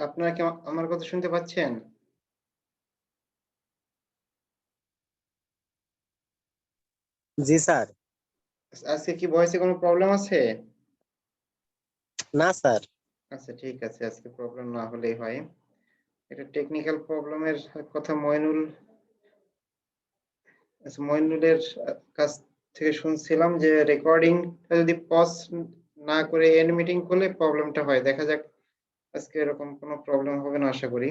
আপনারা কি আমার কথা শুনতে পাচ্ছেন? জি স্যার। আজকে কি ভয়েসে কোনো প্রবলেম আছে? না স্যার। আচ্ছা ঠিক আছে, আজকে প্রবলেম না হলেই হয়। এটা টেকনিক্যাল প্রবলেমের কথা মইনুলের কাছ থেকে শুনছিলাম যে রেকর্ডিংটা যদি পজ না করে এন্ড মিটিং করলে প্রবলেমটা হয়। দেখা যাক আজকে এরকম কোনো প্রবলেম হবে না আশা করি।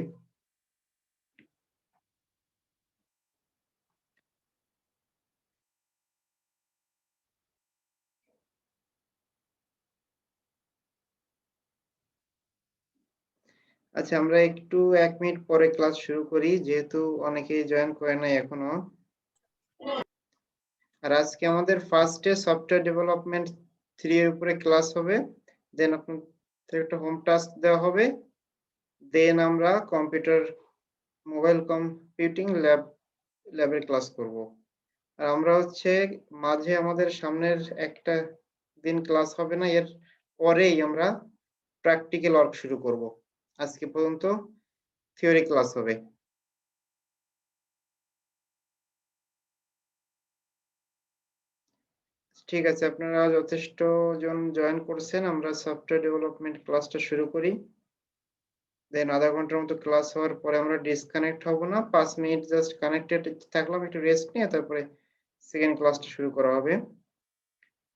আচ্ছা আমরা একটু ১ মিনিট পরে ক্লাস শুরু করি যেহেতু অনেকেই জয়েন করে নাই এখনো। আর আজকে আমাদের ফার্স্টে সফটওয়্যার ডেভেলপমেন্ট 3 এর উপরে ক্লাস হবে। দেন আপনাদের একটা হোম টাস্ক দেওয়া হবে। দেন আমরা মোবাইল কম্পিউটিং ল্যাবের ক্লাস করব। আর আমরা হচ্ছে মাঝে আমাদের সামনের একটা দিন ক্লাস হবে না, এর পরেই আমরা প্র্যাকটিক্যাল ওয়ার্ক শুরু করব। আজকে পর্যন্ত থিওরি ক্লাস হবে। ঠিক আছে, আপনারা যথেষ্ট জন জয়েন করছেন। আমরা সফটওয়্যার ডেভেলপমেন্ট ক্লাসটা শুরু করি। দেন আধা ঘন্টার মতো ক্লাস হওয়ার পরে আমরা ডিসকানেক্ট হব না, 5 মিনিট জাস্ট কানেক্টেড থাকলাম, একটু রেস্ট নিয়ে তারপরে সেকেন্ড ক্লাসটা শুরু করা হবে।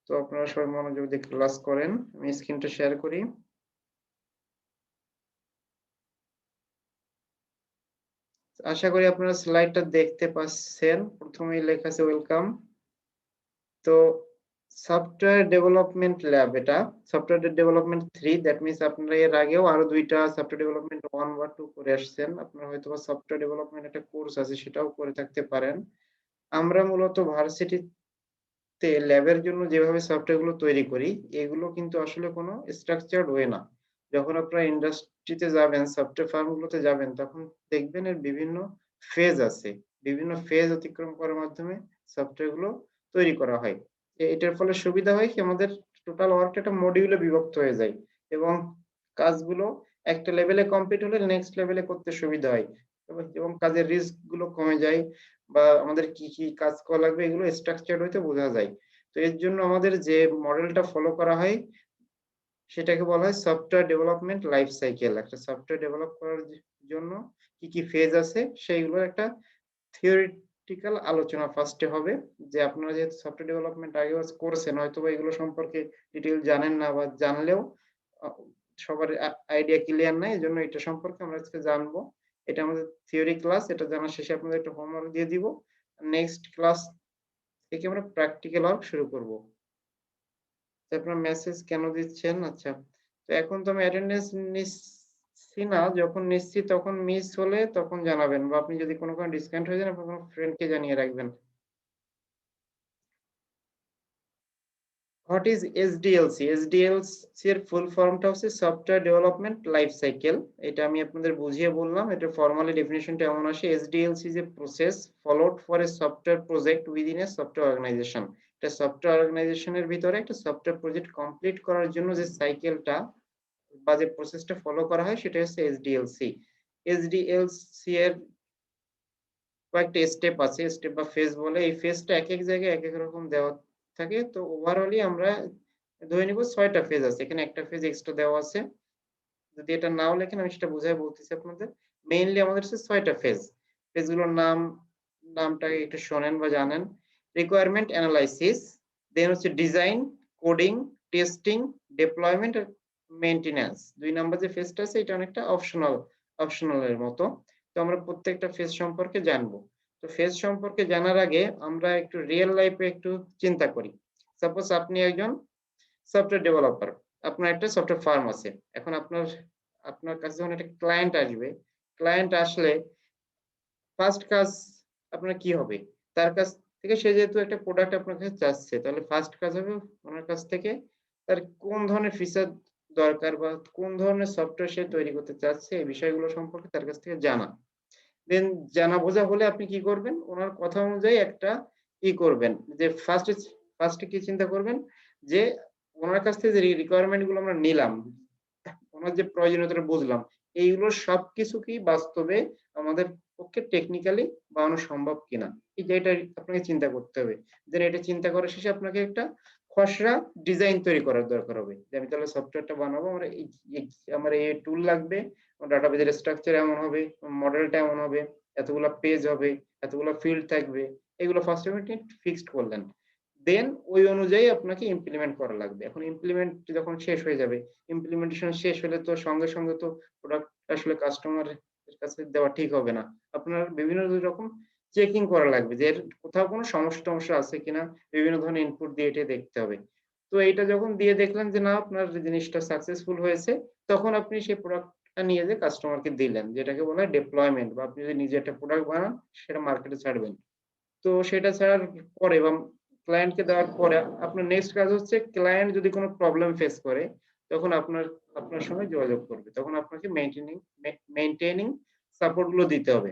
তো আপনারা সবাই মনোযোগ দিয়ে ক্লাস করেন। আমি স্ক্রিনটা শেয়ার করি। আশা করি আপনারা স্লাইডটা দেখতে পাচ্ছেন। প্রথমেই লেখা আছে ওয়েলকাম। তো সফটওয়্যার ডেভেলপমেন্ট ল্যাব, এটা সফটওয়্যার ডেভেলপমেন্ট 3, দ্যাট মিন্স আপনারা এর আগেও আরো দুইটা সফটওয়্যার ডেভেলপমেন্ট 1 বা 2 করে আসছেন। আপনারা হয়তোবা সফটওয়্যার ডেভেলপমেন্ট একটা কোর্স আছে সেটাও করে থাকতে পারেন। আমরা মূলত ভার্সিটিতে ল্যাবের জন্য যেভাবে সফটওয়্যার গুলো তৈরি করি, এগুলো কিন্তু আসলে কোনো স্ট্রাকচারড ওয়ে না। যখন আপনারা ইন্ডাস্ট্রিতে যাবেন, সফটওয়্যার ফার্ম গুলোতে যাবেন, তখন দেখবেন এর বিভিন্ন ফেজ আছে। বিভিন্ন ফেজ অতিক্রম করার মাধ্যমে সফটওয়্যার গুলো তৈরি করা হয়। এটার ফলে সুবিধা হয় কি, আমাদের টোটাল ওয়ার্কটা একটা মডিউলে বিভক্ত হয়ে যায় এবং কাজগুলো একটা লেভেলে কমপ্লিট হলে নেক্সট লেভেলে করতে সুবিধা হয় এবং কাজের রিস্ক গুলো কমে যায় বা আমাদের কি কি কাজ করা লাগবে এগুলো স্ট্রাকচারড হইতে বোঝা যায়। তো এর জন্য আমাদের যে মডেলটা ফলো করা হয় সেটাকে বলা হয় সফটওয়্যার ডেভেলপমেন্ট লাইফ সাইকেল। একটা সফটওয়্যার ডেভেলপ করার জন্য কি কি ফেজ আছে সেইগুলোর একটা থিওরিটিক্যাল আলোচনা ফার্স্টে হবে। যে আপনারা যেহেতু সফটওয়্যার ডেভেলপমেন্ট আগেও করেছেন, হয়তোবা এগুলো সম্পর্কে ডিটেইল জানেন না বা জানলেও সবার আইডিয়া ক্লিয়ার নাই। এজন্য এটা সম্পর্কে আমরা আজকে জানবো। এটা আমাদের থিওরি ক্লাস। এটা জানার শেষে আপনাদের একটা হোমওয়ার্ক দিয়ে দিব। নেক্সট ক্লাস থেকে আমরা প্র্যাকটিক্যাল ওয়ার্ক শুরু করব। তো আপনারা মেসেজ কেন দিচ্ছেন? আচ্ছা। তো এখন তো আমি অ্যাটেন্ডেন্স নিচ্ছি না। যখন নিচ্ছি তখন মিস হলে তখন জানাবেন বা আপনি যদি কোনো কারণে ডিসকানেক্ট হয়ে যান আপনার কোনো ফ্রেন্ডকে জানিয়ে রাখবেন। What is এসডিএলসি? এসডিএলসি এর ফুল ফর্মটা হচ্ছে সফটওয়্যার ডেভেলপমেন্ট লাইফ সাইকেল। এটা আমি আপনাদের বুঝিয়ে বললাম। এটা ফর্মালি ডেফিনিশনটা এমন আসে, SDLC is a process followed for a software project within a software organisation. এটা সফটওয়্যার অর্গানাইজেশনের ভিতরে একটা সফটওয়্যার প্রজেক্ট কমপ্লিট করার জন্য যে সাইকেলটা বা যে প্রসেসটা ফলো করা হয় সেটা হচ্ছে এসডিএলসি। এসডিএলসি এর কয়েকটা স্টেপ আছে, স্টেপ বা ফেজ বলে। এই ফেজটা এক এক জায়গায় এক এক রকম দেওয়া থাকে। তো ওভারঅলি আমরা ধরে নিব 6টা ফেজ আছে। এখানে একটা ফেজ এক্সট্রা দেওয়া আছে। যদি এটা নাও লেখেন আমি সেটা বুঝায় বলতেছি আপনাদের। মেইনলি আমাদের হচ্ছে 6টা ফেজ। ফেজগুলোর নামটা একটু শোনেন বা জানেন। রিকোয়ারমেন্ট অ্যানালাইসিস, দেন হচ্ছে ডিজাইন, কোডিং, টেস্টিং, ডেপ্লয়মেন্ট আর মেইনটেন্যান্স। 2 নাম্বার যে ফেজটা আছে এটা অনেকটা অপশনাল এর মতো। তো আমরা প্রত্যেকটা ফেজ সম্পর্কে জানবো। তো ফেজ সম্পর্কে জানার আগে আমরা একটু রিয়েল লাইফে একটু চিন্তা করি। সাপোজ আপনি একজন সফটওয়্যার ডেভেলপার। আপনার একটা সফটওয়্যার ফার্ম আছে। এখন আপনার কাছে যখন একটা ক্লায়েন্ট আসবে, ক্লায়েন্ট আসলে ফার্স্ট কাজ আপনার কি হবে? তার কাছ থেকে সে যেহেতু একটা প্রোডাক্ট আপনার কাছে চাচ্ছে, তাহলে ফার্স্ট কাজ হবে ওনার কাছ থেকে তার কোন ধরনের ফিচার দরকার বা কোন ধরনের সফটওয়্যার সে তৈরি করতে চাচ্ছে এই বিষয়গুলো সম্পর্কে তার কাছ থেকে জানা। দেন জানা বোঝা হলে আপনি কি করবেন? ওনার কথা অনুযায়ী একটা করবেন যে ফার্স্টে কি চিন্তা করবেন যে ওনার কাছ থেকে যে রিকোয়ারমেন্ট গুলো আমরা নিলাম, ওনার যে প্রয়োজনীয়তাটা বুঝলাম, এইগুলো সবকিছু কি বাস্তবে আমাদের পক্ষে টেকনিক্যালি বানানো সম্ভব কিনা, এই যে এটা আপনাকে চিন্তা করতে হবে। দেন এটা চিন্তা করার শেষে আপনাকে একটা খসড়া ডিজাইন তৈরি করার দরকার হবে, যে আমি তাহলে সফটওয়্যারটা বানাবো, আমার আমার এই টুল লাগবে, ডাটাবেজের স্ট্রাকচার এমন হবে, মডেলটা এমন হবে, এতগুলা পেজ হবে, এতগুলা ফিল্ড থাকবে, এগুলো ফার্স্ট আপনি ফিক্সড করলেন। দেন ওই অনুযায়ী আপনাকে ইমপ্লিমেন্ট করা লাগবে। এখন ইমপ্লিমেন্ট যখন শেষ হয়ে যাবে, ইমপ্লিমেন্টেশন শেষ হলে তো সঙ্গে, সঙ্গে তো প্রোডাক্ট আসলে কাস্টমারের কাছে দেওয়া ঠিক হবে না। আপনার বিভিন্ন রকম চেকিং করা লাগবে যে এর কোথাও কোনো সমস্যা-টমস্যা আছে কিনা, বিভিন্ন ধরনের ইনপুট দিয়ে এটা দেখতে হবে। তো এইটা যখন দিয়ে দেখলেন যে না আপনার জিনিসটা সাকসেসফুল হয়েছে, তখন আপনি সেই প্রোডাক্টটা নিয়ে যেয়ে কাস্টমারকে দিলেন। যেটাকে বলা হয় ডেপ্লয়মেন্ট, বা আপনি যদি নিজে একটা প্রোডাক্ট বানান সেটা মার্কেটে ছাড়বেন। তো সেটা ছাড়ার পরে বা ক্লায়েন্টকে দেওয়ার পরে আপনার নেক্সট কাজ হচ্ছে, ক্লায়েন্ট যদি কোনো প্রবলেম ফেস করে তখন আপনার সঙ্গে যোগাযোগ করবে। তখন আপনাকে মেইনটেইনিং সাপোর্ট গুলো দিতে হবে।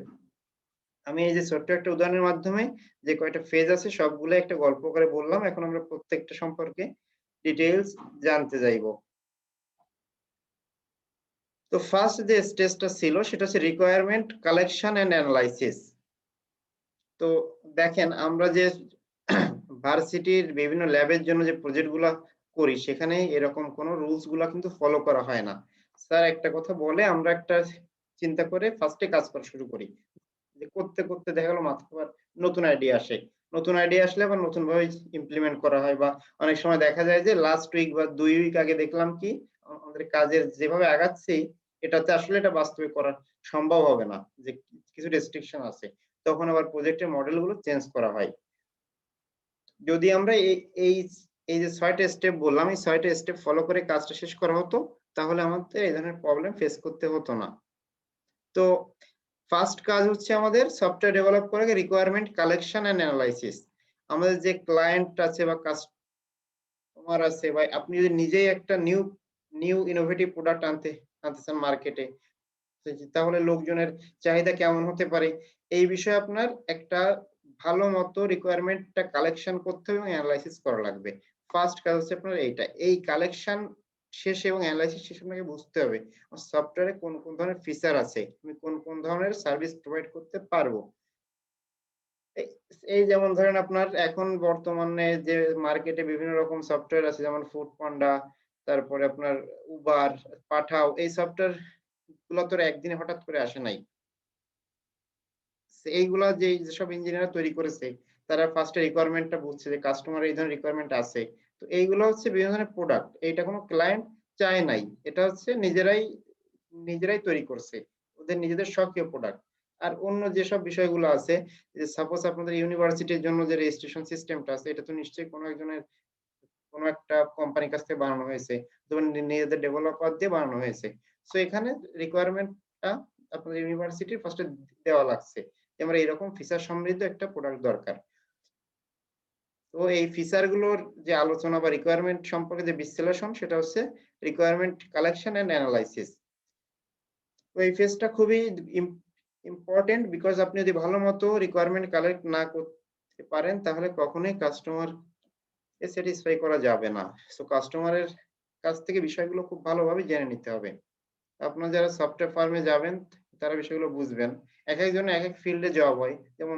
আমি এই যে ছোট্ট একটা উদাহরণের মাধ্যমে যে কয়টা ফেজ আছে সবগুলো একটা গল্প করে বললাম। এখন আমরা প্রত্যেকটা সম্পর্কে ডিটেইলস জানতে যাইবো। তো ফার্স্ট যে স্টেজটা ছিল সেটা হচ্ছে রিকোয়ারমেন্ট কালেকশন এন্ড এনালাইসিস। তো দেখেন আমরা যে ভার্সিটির বিভিন্ন ল্যাবের জন্য যে প্রজেক্ট গুলা করি সেখানে এরকম কোনো রুলস গুলা কিন্তু ফলো করা হয় না। স্যার একটা কথা বলে আমরা একটা চিন্তা করে ফার্স্টে কাজ করা শুরু করি। যে করতে, করতে দেখা গেল মাথায় আবার নতুন আইডিয়া আসে। নতুন আইডিয়া আসলে আবার নতুনভাবে ইমপ্লিমেন্ট করা হয়, বা অনেক সময় দেখা যায় যে লাস্ট উইক বা ২ উইক আগে দেখলাম কি আমাদের কাজের যেভাবে আগাচ্ছি এটাতে আসলে এটা বাস্তবে করা সম্ভব হবে না। যে কিছু রেস্ট্রিকশন আছে। তখন আবার প্রজেক্টের মডেল গুলো চেঞ্জ করা হয়। যদি আমরা এই এই যে ৬ টা স্টেপ বললাম, এই ৬ টা স্টেপ ফলো করে কাজটা শেষ করা হতো, তাহলে আমাদের এই ধরনের প্রবলেম ফেস করতে হতো না। তো ফার্স্ট কাজ হচ্ছে আমাদের সফটওয়্যার ডেভেলপ করা রিকোয়ারমেন্ট কালেকশন এন্ড এনালাইসিস। আমাদের যে ক্লায়েন্ট আছে বা কাস্টমার আছে, বা আপনি যদি নিজেই একটা নিউ ইনোভেটিভ প্রোডাক্ট আনতেছেন মার্কেটে, তাহলে লোকজনের চাহিদা কেমন হতে পারে এই বিষয়ে আপনার একটা ভালো মতো রিকোয়ারমেন্টটা কালেকশন করতে হবে এবং এনালাইসিস করা লাগবে। ফার্স্ট কাজ হচ্ছে আপনার এইটা। এই কালেকশন শেষে এবং এনালাইসিস শেষে আপনাকে বুঝতে হবে সফটওয়্যারে কোন, কোন ধরনের ফিচার আছে, আমি কোন, কোন ধরনের সার্ভিস প্রোভাইড করতে পারবো। এই এই যেমন ধরেন আপনার এখন বর্তমানে যে মার্কেটে বিভিন্ন রকম সফটওয়্যার আছে, যেমন ফুড পান্ডা, তারপরে আপনার উবার, পাঠাও, এই সফটওয়্যার গুলো তো একদিনে হঠাৎ করে আসে নাই। এইগুলা যেসব ইঞ্জিনিয়ার তৈরি করেছে তারা ফার্স্ট এ রিকোয়ারমেন্টটা বুঝছে যে কাস্টমার এই ধরনের রিকোয়ারমেন্ট আছে। তো এইগুলো হচ্ছে বিভিন্ন ধরনের প্রোডাক্ট। এইটা কোনো ক্লায়েন্ট চায় নাই। এটা হচ্ছে নিজেরাই তৈরি করছে। ওদের নিজেদের স্বকীয় প্রোডাক্ট। আর অন্য যেসব বিষয়গুলো আছে, যে সাপোজ আপনাদের ইউনিভার্সিটির জন্য যে রেজিস্ট্রেশন সিস্টেমটা আছে এটা তো নিশ্চয়ই কোনো একজনের কোনো একটা কোম্পানির কাছ থেকে বানানো হয়েছে। ধরুন নিজেদের ডেভেলপার দিয়ে বানানো হয়েছে। সো এখানে রিকোয়ারমেন্টটা আপনাদের ইউনিভার্সিটির ফার্স্ট এ দেওয়া লাগছে। যে আমার এরকম ফিচার সমৃদ্ধ একটা প্রোডাক্ট দরকার। তো এই ফিচার গুলোর যে আলোচনা বা রিকোয়ারমেন্ট সম্পর্কে যে বিশ্লেষণ সেটা হচ্ছে রিকোয়ারমেন্ট কালেকশন এন্ড এনালাইসিস। তো এই ফেজটা খুবই ইম্পোর্টেন্ট, বিকজ আপনি যদি ভালো মতো রিকোয়ারমেন্ট কালেক্ট না করতে পারেন তাহলে কখনোই কাস্টমার কে স্যাটিসফাই করা যাবে না। সো কাস্টমারের কাছ থেকে বিষয়গুলো খুব ভালোভাবে জেনে নিতে হবে। আপনারা যারা সফটওয়্যার ফার্মে যাবেন তারা বিষয়গুলো বুঝবেন। একেকজনের একেক ফিল্ডে জব হয়। যেমন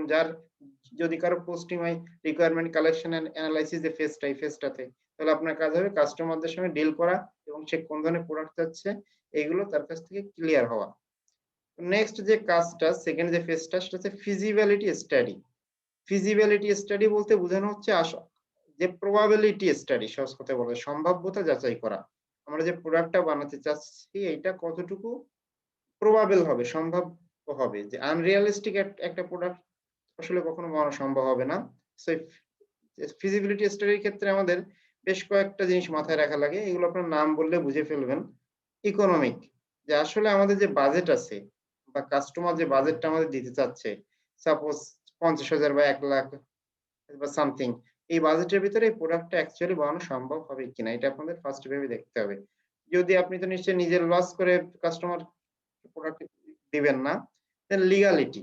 যদি কারো পোস্টিং হয় রিকোয়ারমেন্ট কালেকশন এন্ড এনালাইসিস এর এই ফেজটাতে, তাহলে আপনার কাজ হবে কাস্টমারদের সঙ্গে ডিল করা এবং সে কোন ধরনের প্রোডাক্ট চাচ্ছে এইগুলো তার কাছ থেকে ক্লিয়ার হওয়া। নেক্সট যে কাজটা, সেকেন্ড যে ফেজটা সেটা হচ্ছে ফিজিবিলিটি স্টাডি। ফিজিবিলিটি স্টাডি বলতে বোঝানো হচ্ছে যে প্রবাবিলিটি স্টাডি, সহজ কথায় বলা যায় সম্ভাব্যতা যাচাই করা। আমরা যে প্রোডাক্টটা বানাতে চাচ্ছি এইটা কতটুকু প্রবাবল হবে, সম্ভাব্য হবে। যে আনরিয়ালিস্টিক একটা প্রোডাক্ট আসলে কখনো বানানো সম্ভব হবে না। সো ফিজিবিলিটি স্টাডির ক্ষেত্রে আমাদের বেশ কয়েকটা জিনিস মাথায় রাখা লাগে। এগুলো আপনার নাম বললে বুঝে ফেলবেন। ইকোনমিক, যে আসলে আমাদের যে বাজেট আছে বা কাস্টমার যে বাজেটটা আমাদের দিতে চাচ্ছে, সাপোজ ৫০,০০০ বা ১,০০,০০০ বা সামথিং, এই বাজেটের ভিতরে এই প্রোডাক্টটা অ্যাকচুয়ালি বানানো সম্ভব হবে কিনা এটা আপনাদের ফার্স্ট ভেবে দেখতে হবে। যদি আপনি তো নিশ্চয়ই নিজের লস করে কাস্টমার প্রোডাক্ট দিবেন না। দেন লিগালিটি,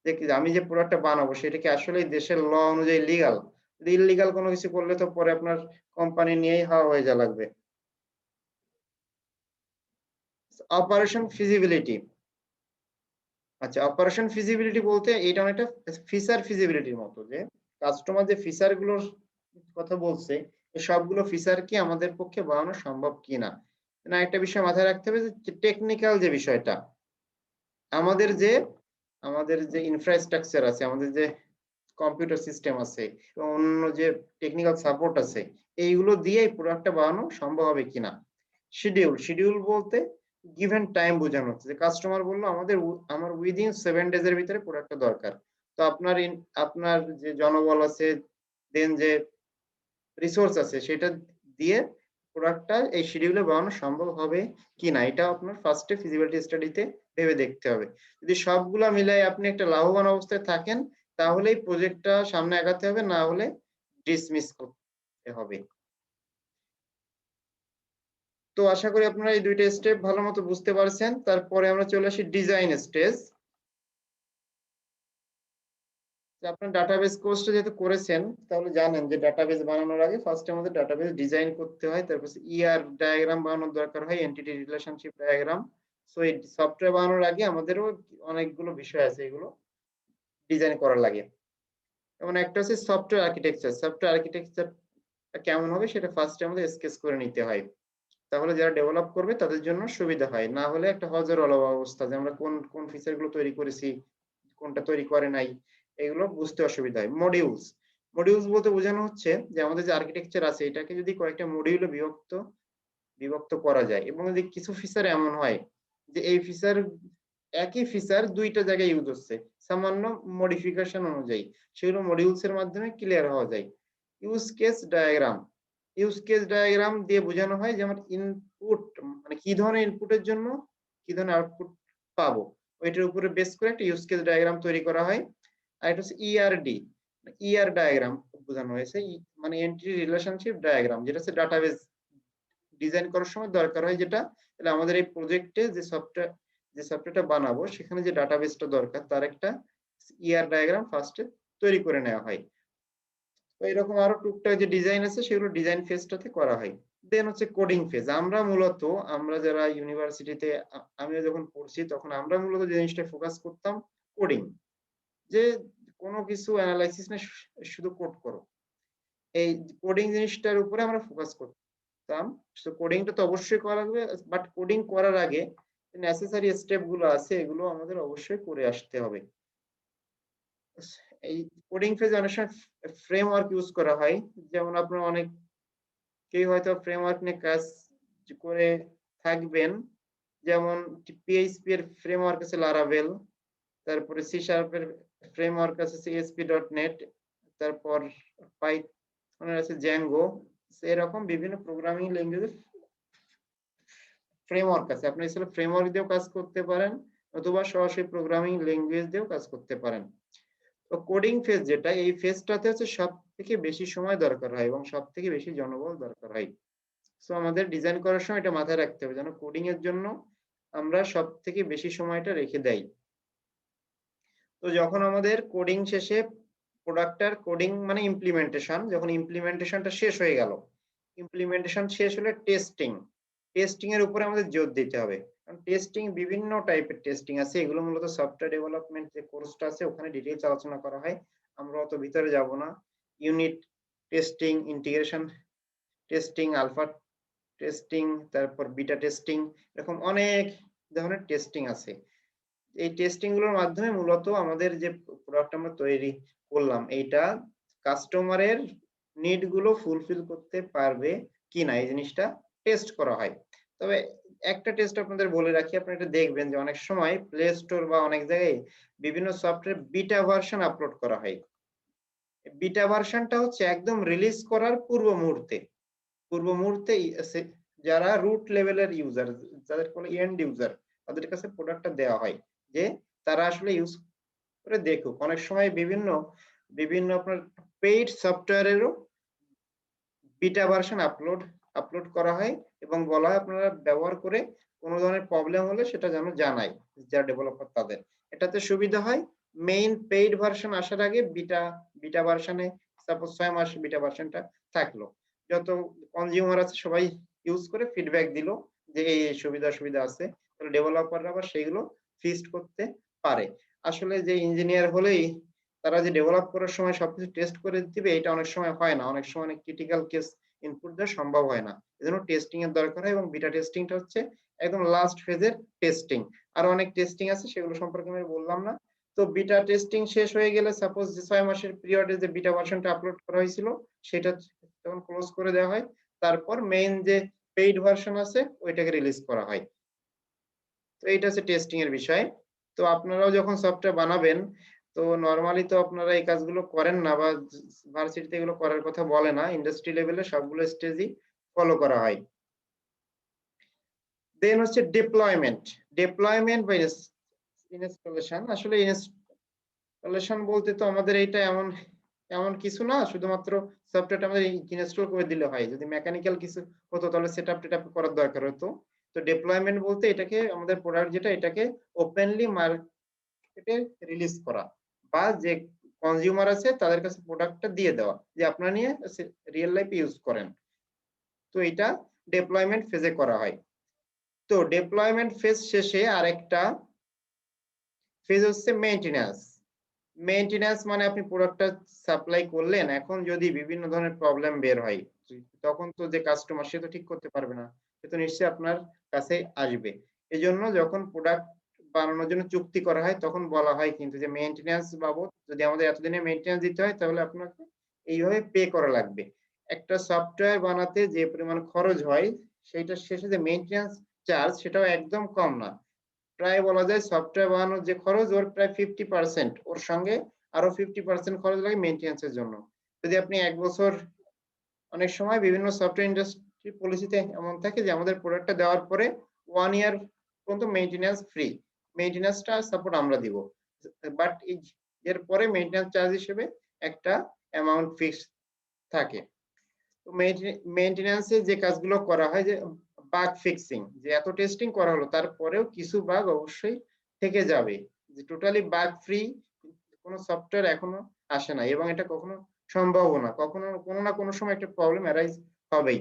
যে কি আমি যে প্রোডাক্টটা বানাবো সেটা কি আসলেই দেশের ল অনুযায়ী লিগাল? যদি ইল্লিগাল কোনো কিছু করলে তো পরে আপনার কোম্পানি নিয়েই হাওয়া হয়ে যাওয়া লাগবে। Operation feasibility. আচ্ছা, অপারেশন ফিজিবিলিটি বলতে এটা অনেকটা ফিচার ফিজিবিলিটির মতো, যে কাস্টমার যে ফিচার গুলোর কথা বলছে এই সবগুলো ফিচার কি আমাদের পক্ষে বানানো সম্ভব কিনা। না, একটা বিষয় মাথায় রাখতে হবে যে টেকনিক্যাল যে বিষয়টা, আমাদের যে ইনফ্রাস্ট্রাকচার আছে, আমাদের যে কম্পিউটার সিস্টেম আছে এবং অন্য যে টেকনিক্যাল সাপোর্ট আছে, এইগুলো দিয়ে এই প্রোডাক্টটা বানানো সম্ভব হবে কিনা। শিডিউল বলতে গিভেন টাইম বোঝানো হচ্ছে, যে কাস্টমার বললো আমার উইদিন 7 ডেজ এর ভিতরে প্রোডাক্টটা দরকার। তো আপনার যে জনবল আছে, দেন যে রিসোর্স আছে, সেটা দিয়ে প্রোডাক্টটা এই শিডিউলে বানানো সম্ভব হবে কিনা, এটা আপনার ফার্স্টে ফিজিবিলিটি স্টাডিতে ভেবে দেখতে হবে। যদি সবগুলা মিলাই আপনি একটা লাভবান অবস্থায় থাকেন, তাহলেই প্রজেক্টটা সামনে আগাতে হবে, না হলে ডিসমিস করতে হবে। তো আশা করি আপনারা এই দুইটা স্টেপ ভালো মতো বুঝতে পারছেন। তারপরে আমরা চলে আসি ডিজাইন স্টেজ। আপনার ডাটাবেস কোর্সটা যেহেতু করেছেন, তাহলে জানেন যে ডাটাবেস বানানোর আগে ফার্স্টে আমাদের ডাটাবেস ডিজাইন করতে হয়, তারপর ইআর ডায়াগ্রাম বানানোর দরকার হয়, এন্টিটি রিলেশনশিপ ডায়াগ্রাম। সো এই সফটওয়্যার বানানোর আগে আমাদেরও অনেকগুলো বিষয় আছে, এগুলো ডিজাইন করা লাগে। যেমন একটা হচ্ছে সফটওয়্যার আর্কিটেকচার কেমন হবে সেটা ফার্স্টে আমাদের স্কেচ করে নিতে হয়, তাহলে যারা ডেভেলপ করবে তাদের জন্য সুবিধা হয়। না হলে একটা হজরওয়ালা অবস্থা, যে আমরা কোন কোন ফিচার গুলো তৈরি করেছি, কোনটা তৈরি করে নাই, এগুলো বুঝতে অসুবিধা হয়। মডিউলস বলতে বোঝানো হচ্ছে যে আমাদের যে আর্কিটেকচার আছে এটাকে যদি কয়েকটা মডিউলে বিভক্ত করা যায়, এবং যদি কিছু ফিচার এমন হয় যে একই ফিচার দুইটা জায়গায় ইউজ হচ্ছে সামান্য মডিফিকেশন অনুযায়ী, সেগুলো মডিউলস এর মাধ্যমে ক্লিয়ার হওয়া যায়। ইউজ কেস ডায়াগ্রাম দিয়ে বোঝানো হয় যে আমার ইনপুট মানে কি ধরনের ইনপুটের জন্য কি ধরনের আউটপুট পাবো, ওইটার উপরে বেস করে একটা ইউজ কেস ডায়াগ্রাম তৈরি করা হয়। আর এটা হচ্ছে ইআর ডায়াগ্রাম বোঝানো হয়েছে, মানে এন্টিটি রিলেশনশিপ ডায়াগ্রাম, যেটা হচ্ছে ডাটাবেস ডিজাইন করার সময় দরকার হয়, যেটা তাহলে আমাদের এই প্রজেক্টে যে সফটওয়্যারটা বানাবো সেখানে যে ডাটাবেসটা দরকার তার একটা ইআর ডায়াগ্রাম ফার্স্টে তৈরি করে নেওয়া হয়। তো এরকম আরো টুকটাক যে ডিজাইন আছে সেগুলো ডিজাইন ফেজটাতে করা হয়। দেন হচ্ছে কোডিং ফেজ। আমরা যারা ইউনিভার্সিটিতে, আমিও যখন পড়ছি তখন আমরা মূলত যে জিনিসটা ফোকাস করতাম কোডিং, যে কোনো কিছু অ্যানালাইসিস না, শুধু কোড করো, এই কোডিং জিনিসটার উপরে আমরা ফোকাস করতাম। তো কোডিংটা তো অবশ্যই করা লাগবে, বাট কোডিং করার আগে নেসেসারি স্টেপ গুলো আছে এগুলো আমাদের অবশ্যই করে আসতে হবে। এই কোডিং ফেজে অনেক সময় ফ্রেমওয়ার্ক ইউজ করা হয়, যেমন আপনারা অনেকেই হয়তো ফ্রেমওয়ার্ক নিয়ে কাজ করে থাকবেন। যেমন পিএইচপি এর ফ্রেমওয়ার্ক আছে লারাভেল, তারপরে সি শার্পের ফ্রেমওয়ার্ক আছে ASP.NET, তারপর পাইথনের আছে জ্যাঙ্গো। এরকম বিভিন্ন প্রোগ্রামিং ল্যাঙ্গুয়েজের ফ্রেমওয়ার্ক আছে, আপনি আসলে ফ্রেমওয়ার্ক দিয়েও কাজ করতে পারেন অথবা সরাসরি প্রোগ্রামিং ল্যাঙ্গুয়েজ দিয়েও কাজ করতে পারেন। তো কোডিং ফেজ যেটা, এই ফেজটাতে হচ্ছে সব থেকে বেশি সময় দরকার হয় এবং সব থেকে বেশি জনবল দরকার হয়। সো আমাদের ডিজাইন করার সময় এটা মাথায় রাখতে হবে যেন কোডিং এর জন্য আমরা সব থেকে বেশি সময়টা রেখে দেই। তো যখন আমাদের কোডিং শেষে প্রোডাক্টটার কোডিং মানে যখন ইমপ্লিমেন্টেশনটা শেষ হয়ে গেল, ইমপ্লিমেন্টেশন শেষ হলে টেস্টিং এর উপরে আমাদের জোর দিতে হবে। কারণ বিভিন্ন টাইপের টেস্টিং আছে, এগুলো মূলত সফটওয়্যার ডেভেলপমেন্ট যে কোর্সটা আছে ওখানে ডিটেইলস আলোচনা করা হয়, আমরা অত ভিতরে যাব না। Unit testing, integration testing, alpha testing, তারপর বিটা টেস্টিং, এরকম অনেক ধরনের টেস্টিং আছে। এই টেস্টিং গুলোর মাধ্যমে মূলত আমাদের যে প্রোডাক্ট আমরা তৈরি করলাম এইটা কাস্টমারের নিড গুলো ফুলফিল করতে পারবে কিনা এই জিনিসটা টেস্ট করা হয়। তবে একটা টেস্ট আপনাদের বলে রাখি, আপনারা এটা দেখবেন যে অনেক সময় প্লে স্টোর বা অনেক জায়গায় বিভিন্ন সফটওয়্যার বিটা ভার্সন আপলোড করা হয়। বিটা ভার্সনটা হচ্ছে একদম রিলিজ করার পূর্ব মুহূর্তে যারা রুট লেভেলের ইউজার, যাদের কোনো এন্ড ইউজার, তাদের কাছে প্রোডাক্টটা দেওয়া হয় যে তারা আসলে ইউজ করে দেখুক। অনেক সময় বিভিন্ন আপনার পেইড সফটওয়্যারেরও বিটা ভার্সন আপলোড করা হয় এবং বলা হয় আপনারা ব্যবহার করে কোনো ধরনের প্রবলেম হলে সেটা যেন জানায় যারা ডেভেলপার তাদের। এটাতে সুবিধা হয় মেইন পেইড ভার্সন আসার আগে বিটা ভার্সনে সাপোজ 6 মাস বিটা ভার্সনটা থাকলো, যত কনজিউমার আছে সবাই ইউজ করে ফিডব্যাক দিল যে এই সুবিধা অসুবিধা আছে, তাহলে ডেভেলপাররা আবার সেইগুলো ফিক্সড করতে পারে। আসলে যে ইঞ্জিনিয়ার হলেই তারা যে ডেভেলপ করার সময় সবকিছু টেস্ট করে দিবে এটা অনেক সময় হয় না। অনেক সময় অনেক ক্রিটিক্যাল কেস ইনপুট দেওয়া সম্ভব হয় না। এজন্য টেস্টিং এর দরকার হয় এবং বিটা টেস্টিংটা হচ্ছে একদম লাস্ট ফেজের টেস্টিং। আরো অনেক টেস্টিং আছে সেগুলো সম্পর্কে আমি বললাম না। তো বিটা টেস্টিং শেষ হয়ে গেলে সাপোজ যে 6 মাসের পিরিয়ডে যে বিটা ভার্সনটা আপলোড করা হয়েছিল সেটা তখন ক্লোজ করে দেওয়া হয়। তারপর মেইন যে পেইড ভার্সন আছে ওইটাকে রিলিজ করা হয়। তো এইটা হচ্ছে টেস্টিং এর বিষয়। তো আপনারাও যখন সফটওয়্যার বানাবেন তো নরমালি তো আপনারা এই কাজগুলো করেন না বা ভার্সিটিতে এগুলো করার কথা বলে না। ইন্ডাস্ট্রি লেভেলে সবগুলো স্টেজই ফলো করা হয়। দেন হচ্ছে ডিপ্লয়মেন্ট। ডিপ্লয়মেন্ট বা ইনস্টলেশন। আসলে ইনস্টলেশন বলতে তো আমাদের এইটা এমন এমন কিছু না, শুধুমাত্র সফটওয়্যারটা আমাদের ইনস্টল করে দিলে হয়। যদি মেকানিক্যাল কিছু হতো তাহলে সেটআপ টেটআপ করার দরকার হতো। তো ডিপ্লয়মেন্ট বলতে এটাকে আমাদের প্রোডাক্ট যেটা এটাকে ওপেনলি মার্কেটে রিলিজ করা বা যে কনজিউমার আছে তাদের কাছে প্রোডাক্টটা দিয়ে দেওয়া যে আপনারা নিয়ে রিয়েল লাইফ ইউজ করেন। তো এটা ডিপ্লয়মেন্ট ফেজে করা হয়। তো ডিপ্লয়মেন্ট ফেজ শেষে আরেকটা ফেজ হচ্ছে মেইনটেনেন্স। মেইনটেনেন্স মানে আপনি প্রোডাক্টটা সাপ্লাই করলেন, এখন যদি বিভিন্ন ধরনের প্রবলেম বের হয় তখন তো যে কাস্টমার সে তো ঠিক করতে পারবে না, সে তো নিশ্চয়ই আপনার কাছে আসবে। এজন্য যখন প্রোডাক্ট বানানোর জন্য চুক্তি করা হয় তখন বলা হয় কিন্তু যে মেইনটেনেন্স বাবদ যদি আমাদের এতদিনে মেইনটেনেন্স দিতে হয় তাহলে আপনাকে এইভাবে পে করা লাগবে। একটা সফটওয়্যার বানাতে যে পরিমাণ খরচ হয় সেইটার শেষে যে মেইনটেনেন্স চার্জ সেটাও একদম কম না। প্রায় বলা যায় সফটওয়্যার বানানোর যে খরচ ওর প্রায় 50%, ওর সঙ্গে আরো 50% খরচ লাগে মেইনটেনেন্স এর জন্য। যদি আপনি 1 বছর, অনেক সময় বিভিন্ন সফটওয়্যার ইন্ডাস্ট্রি পলিসিতে এমন থাকে যে আমাদের প্রোডাক্টটা দেওয়ার পরে 1 ইয়ার পর্যন্ত মেইনটেনেন্স ফ্রি, মেইনটেনেন্সটা সাপোর্ট আমরা দিব। বাট এর পরে মেইনটেনেন্স চার্জ হিসেবে একটা অ্যামাউন্ট ফিক্সড থাকে। তো মেইনটেনেন্সে যে কাজগুলো করা হয় যে বাগ ফিক্সিং, যে এত টেস্টিং করা হলো তারপরেও কিছু বাগ অবশ্যই থেকে যাবে। যে টোটালি বাগ ফ্রি কোনো সফটওয়্যার এখনো আসে না এবং এটা কখনো সম্ভবও না। কখনো কোনো না কোনো সময় একটা প্রবলেম অ্যারাইজ হবেই।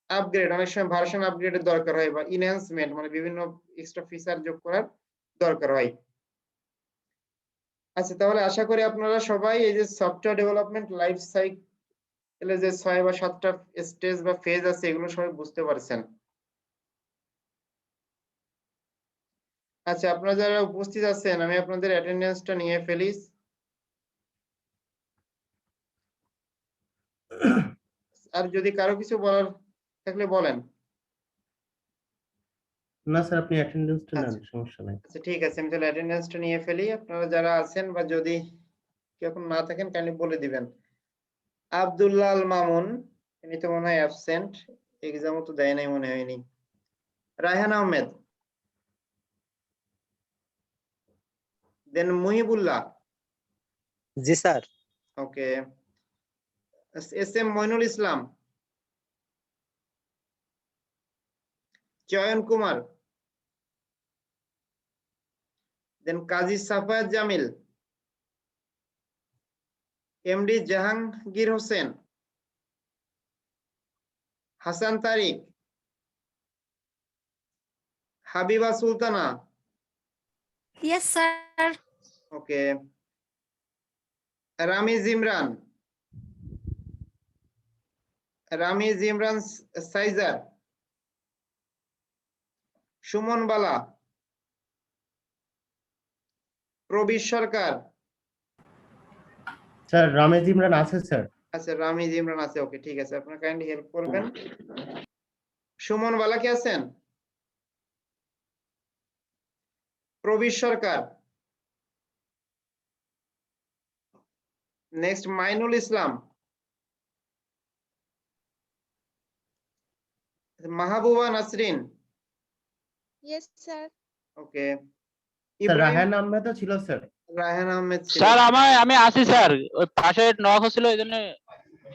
আপগ্রেড, অনেক সময় ভার্সন আপগ্রেডের দরকার হয় বা এনহ্যান্সমেন্ট মানে বিভিন্ন এক্সট্রা ফিচার যোগ করার দরকার হয়। আচ্ছা, তাহলে আশা করি আপনারা সবাই এই যে সফটওয়্যার ডেভেলপমেন্ট লাইফ সাইকেলে যে 6 বা 7টা স্টেজ বা ফেজ আছে এগুলো সবাই বুঝতে পারছেন। আচ্ছা, আপনারা যারা উপস্থিত আছেন আমি আপনাদের অ্যাটেন্ডেন্সটা নিয়ে ফেলি। আর যদি কারো কিছু বলার থাকলে বলেন। না স্যার, আপনি অ্যাটেন্ডেন্সটা নেন, আচ্ছা সমস্যা নাই। আচ্ছা, ঠিক আছে, আমি তাহলে অ্যাটেন্ডেন্সটা নিয়ে ফেলি। আপনারা যারা আছেন বা যদি কেউ এখন না থাকেন কাইন্ডলি বলে দিবেন। আব্দুল্লাহ আল মামুন, ইনি তো মনে হয় অ্যাবসেন্ট, এক্সামও তো দেয় নাই মনে হয়নি। রায়হান আহমেদ, দেন মুহিবুল্লাহ, জি স্যার। ওকে, এস এম মইনুল ইসলাম, চয়ন কুমার, দেন কাজী সাফায়াত জামিল, এমডি জাহাঙ্গীর হোসেন, হাসান তারিক, হাবিবা সুলতানা, Yes, sir. ওকে, রামিজ ইমরান, সাইজার, সুমন বালা, প্রবীর সরকার। স্যার রামেজ ইমরান আছে স্যার। আচ্ছা, রামিজ ইমরান আছে, ওকে ঠিক আছে, আপনারা কাইন্ডলি হেল্প করবেন। সুমন বালা কে আছেন? প্রবীর সরকার, নেক্সট মাইনুল ইসলাম, মাহবুবা নাসরিন, Yes, sir. ওকে, স্যার ইব্রাহিম, রায়হান আহমেদও ছিল স্যার। রায়হান আহমেদ ছিল। স্যার আমি আছি স্যার, ওই পাশে নক হচ্ছিল এই জন্য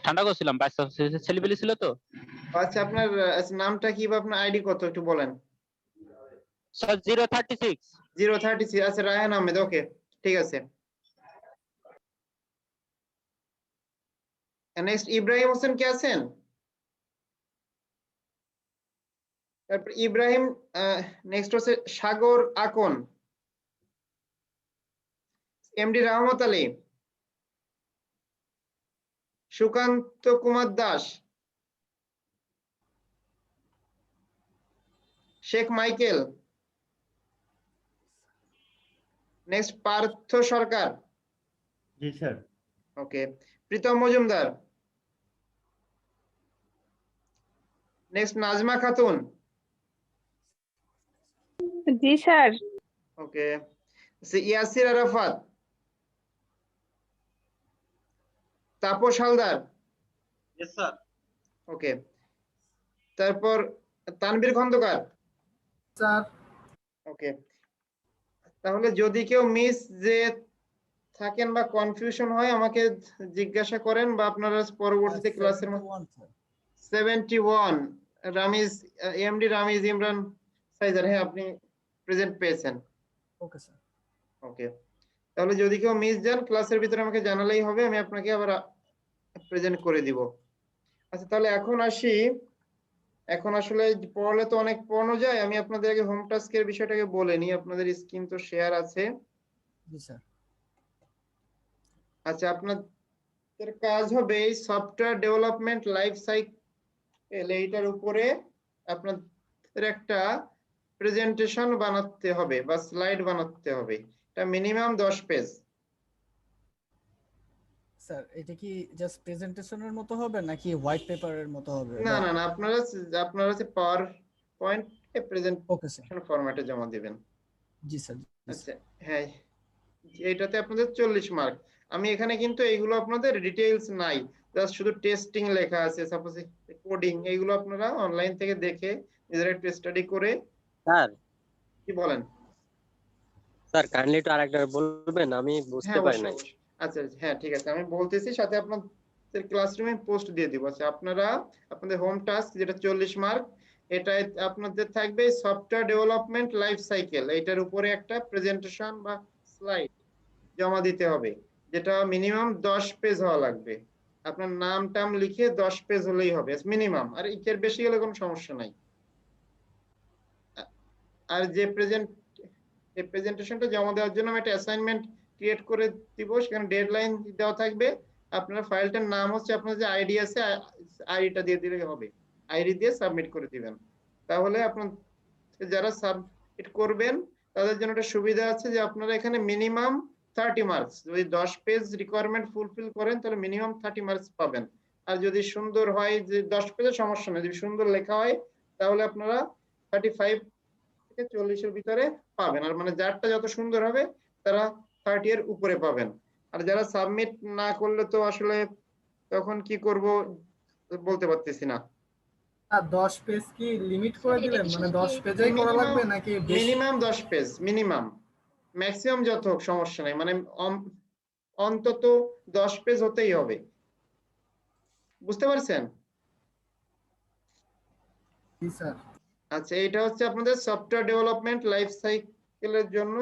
ঠান্ডা করছিলাম, বাচ্চা ছেলেপিলি ছিল তো। আচ্ছা, আপনার নামটা কি বা আপনার আইডি কত একটু বলেন। স্যার 036। 036, আচ্ছা রায়হান আহমেদ, ওকে ঠিক আছে। নেক্সট ইব্রাহিম হোসেন কে আছেন? তারপর ইব্রাহিম, নেক্সট হচ্ছে সাগর Akon, MD Rahmat Ali, Sukanta Kumar Das, Sheikh Michael, next Partha সরকার, জি স্যার। ওকে, প্রীতম মজুমদার, নেক্সট নাজমা খাতুন, জি স্যার। ওকে, ইয়াসির আরাফাত, তাপস হালদার, Yes, sir. ওকে, তারপর তানবীর খন্দকার, স্যার। ওকে। তাহলে যদি কেউ মিস যে থাকেন বা কনফিউশন হয় আমাকে জিজ্ঞাসা করেন বা আপনারা পরবর্তীতে ক্লাসের 71 রামিজ, এমডি রামিজ ইমরান সাইজার, হ্যাঁ আপনি প্রেজেন্ট পেয়েছেন। Okay sir. ওকে, তাহলে যদি কেউ মিস যান ক্লাসের ভিতরে আমাকে জানালেই হবে, আমি আপনাকে আবার প্রেজেন্ট করে দিব। আচ্ছা তাহলে এখন আসি, এখন আসলে পড়লে তো অনেক পড়ানো যায়, আমি আপনাদের আগে হোম টাস্কের বিষয়টাকে বলে নিই। আপনাদের স্ক্রিন তো শেয়ার আছে। জি স্যার। আচ্ছা, আপনাদের কাজ হবে এই সফটওয়্যার ডেভেলপমেন্ট লাইফ সাইকেল, এইটার উপরে আপনাদের একটা প্রেজেন্টেশন বানাতে হবে বা স্লাইড বানাতে হবে। এটা মিনিমাম 10 পেজ। স্যার এটা কি জাস্ট প্রেজেন্টেশনের মতো হবে নাকি হোয়াইট পেপারের মতো হবে? না না না, আপনারা হচ্ছে পাওয়ার পয়েন্ট এ ওকে স্যার। প্রেজেন্টেশন ফরম্যাটে জমা দিবেন। জি স্যার। আচ্ছা হ্যাঁ, এইটাতে আপনাদের 40 মার্ক। আমি এখানে কিন্তু এইগুলো আপনাদের ডিটেইলস নাই, জাস্ট শুধু টেস্টিং লেখা আছে, সাপোজ কোডিং, এইগুলো আপনারা অনলাইন থেকে দেখে নিজেরা একটু স্টাডি করে। স্যার কি বলেন? স্যার কাইন্ডলি একটু আরেকবার বলবেন, আমি বুঝতে হ্যাঁ পারি অবশ্যই নাই। অবশ্যই। আচ্ছা হ্যাঁ ঠিক আছে, আমি বলতেছি, সাথে আপনাদের ক্লাসরুমে পোস্ট দিয়ে দিব। আচ্ছা আপনারা আপনাদের হোম টাস্ক যেটা 40 মার্ক, এটাই আপনাদের থাকবে সফটওয়্যার ডেভেলপমেন্ট লাইফ সাইকেল, এইটার উপরে একটা প্রেজেন্টেশন বা স্লাইড জমা দিতে হবে, যেটা মিনিমাম 10 পেজ হওয়া লাগবে। আপনার নাম টাম লিখে 10 পেজ হলেই হবে মিনিমাম, আর এর বেশি হলে কোনো সমস্যা নাই। আর যে প্রেজেন্টেশনটা জমা দেওয়ার জন্য আমি একটা অ্যাসাইনমেন্ট ক্রিয়েট করে দিব, সেখানে ডেডলাইন দেওয়া থাকবে। আপনার ফাইলটার নাম হচ্ছে, আপনার যে আইডি আছে আইডিটা দিয়ে দিলে হবে, আইডি দিয়ে সাবমিট করে দিবেন। তাহলে আপনার যারা সাবমিট করবেন তাদের জন্য একটা সুবিধা আছে যে আপনারা এখানে মিনিমাম 30 মার্কস, যদি 10 পেজ রিকোয়ারমেন্ট ফুলফিল করেন তাহলে মিনিমাম 30 মার্কস পাবেন। আর যদি সুন্দর হয়, যে 10 পেজের সমস্যা নেই, যদি সুন্দর লেখা হয় তাহলে আপনারা 35 থেকে 40-এর ভিতরে পাবেন। আর মানে যারটা যত সুন্দর হবে তারা 30 এর উপরে পাবেন। আর যারা সাবমিট না করলে তো আসলে তখন কি করব বলতে পারতেছি না। আর 10 পেজ কি লিমিট করে দিলেন, মানে 10 পেজেই করা লাগবে নাকি মিনিমাম 10 পেজ, মিনিমাম, ম্যাক্সিমাম যত হোক সমস্যা নেই, মানে অন্তত 10 পেজ হতেই হবে। বুঝতে পারছেন? জি স্যার। আচ্ছা, এটা হচ্ছে আপনাদের সফটওয়্যার ডেভেলপমেন্ট লাইফ সাইকেলের জন্য